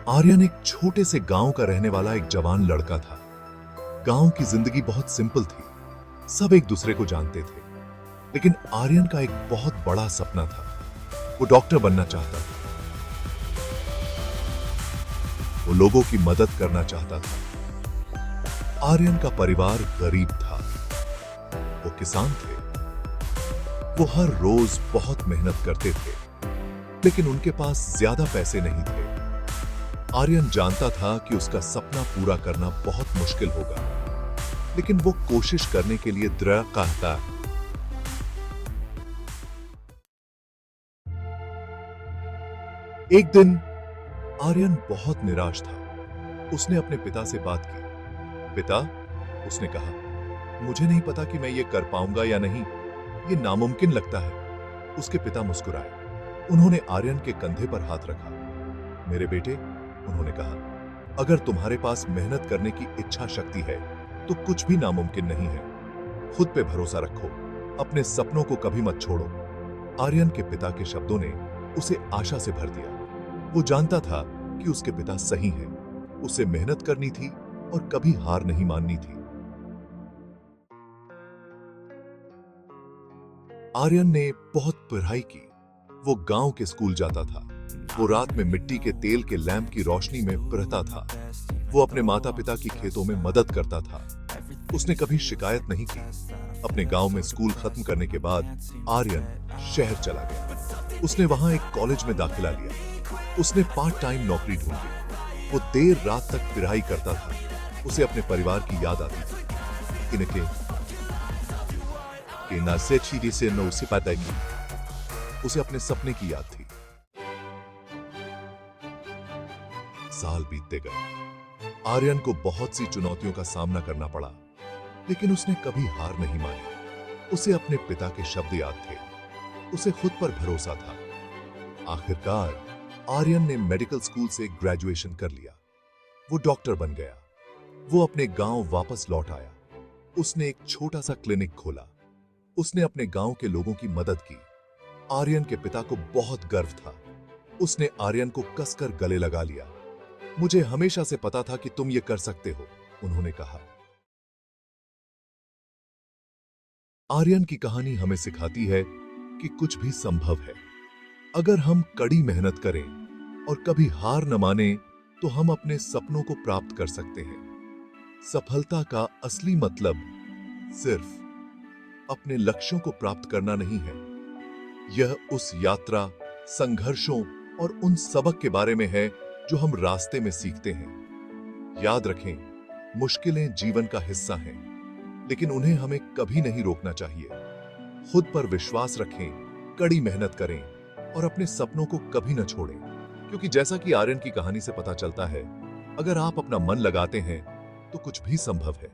आर्यन एक छोटे से गांव का रहने वाला एक जवान लड़का था। गांव की जिंदगी बहुत सिंपल थी। सब एक दूसरे को जानते थे। लेकिन आर्यन का एक बहुत बड़ा सपना था। वो डॉक्टर बनना चाहता था। वो लोगों की मदद करना चाहता था। आर्यन का परिवार गरीब था। वो किसान थे। वो हर रोज बहुत मेहनत करते थे, लेकिन उनके पास ज्यादा पैसे नहीं थे। आर्यन जानता था कि उसका सपना पूरा करना बहुत मुश्किल होगा, लेकिन वो कोशिश करने के लिए दृढ़ कहता। एक दिन आर्यन बहुत निराश था। उसने अपने पिता से बात की। पिता, उसने कहा, मुझे नहीं पता कि मैं ये कर पाऊंगा या नहीं। ये नामुमकिन लगता है। उसके पिता मुस्कुराए। उन्होंने आर्यन के कंधे पर हाथ रखा। मेरे बेटे, उन्होंने कहा, अगर तुम्हारे पास मेहनत करने की इच्छा शक्ति है तो कुछ भी नामुमकिन नहीं है। खुद पे भरोसा रखो। अपने सपनों को कभी मत छोड़ो। आर्यन के पिता के शब्दों ने उसे आशा से भर दिया। वो जानता था कि उसके पिता सही हैं। उसे मेहनत करनी थी और कभी हार नहीं माननी थी। आर्यन ने बहुत पढ़ाई की। वो गांव के स्कूल जाता था। वो रात में मिट्टी के तेल के लैंप की रोशनी में पढ़ता था। वो अपने माता पिता की खेतों में मदद करता था। उसने कभी शिकायत नहीं की। अपने गांव में स्कूल खत्म करने के बाद आर्यन शहर चला गया। उसने वहां एक कॉलेज में दाखिला लिया। उसने पार्ट टाइम नौकरी ढूंढी। वो देर रात तक पढ़ाई करता था। उसे अपने परिवार की याद आती थी। इनके उसे अपने सपने की याद थी। साल बीतते गए। आर्यन को बहुत सी चुनौतियों का सामना करना पड़ा, लेकिन उसने कभी हार नहीं मानी। उसे अपने पिता के शब्द याद थे। उसे खुद पर भरोसा था। आखिरकार आर्यन ने मेडिकल स्कूल से ग्रेजुएशन कर लिया। वो डॉक्टर बन गया। वो अपने गांव वापस लौट आया। उसने एक छोटा सा क्लिनिक खोला। उसने अपने गांव के लोगों की मदद की। आर्यन के पिता को बहुत गर्व था। उसने आर्यन को कसकर गले लगा लिया। मुझे हमेशा से पता था कि तुम ये कर सकते हो, उन्होंने कहा। आर्यन की कहानी हमें सिखाती है कि कुछ भी संभव है। अगर हम कड़ी मेहनत करें और कभी हार न माने तो हम अपने सपनों को प्राप्त कर सकते हैं। सफलता का असली मतलब सिर्फ अपने लक्ष्यों को प्राप्त करना नहीं है। यह उस यात्रा, संघर्षों और उन सबक के बारे में है जो हम रास्ते में सीखते हैं। याद रखें, मुश्किलें जीवन का हिस्सा हैं, लेकिन उन्हें हमें कभी नहीं रोकना चाहिए। खुद पर विश्वास रखें, कड़ी मेहनत करें और अपने सपनों को कभी न छोड़ें, क्योंकि जैसा कि आर्यन की कहानी से पता चलता है, अगर आप अपना मन लगाते हैं तो कुछ भी संभव है।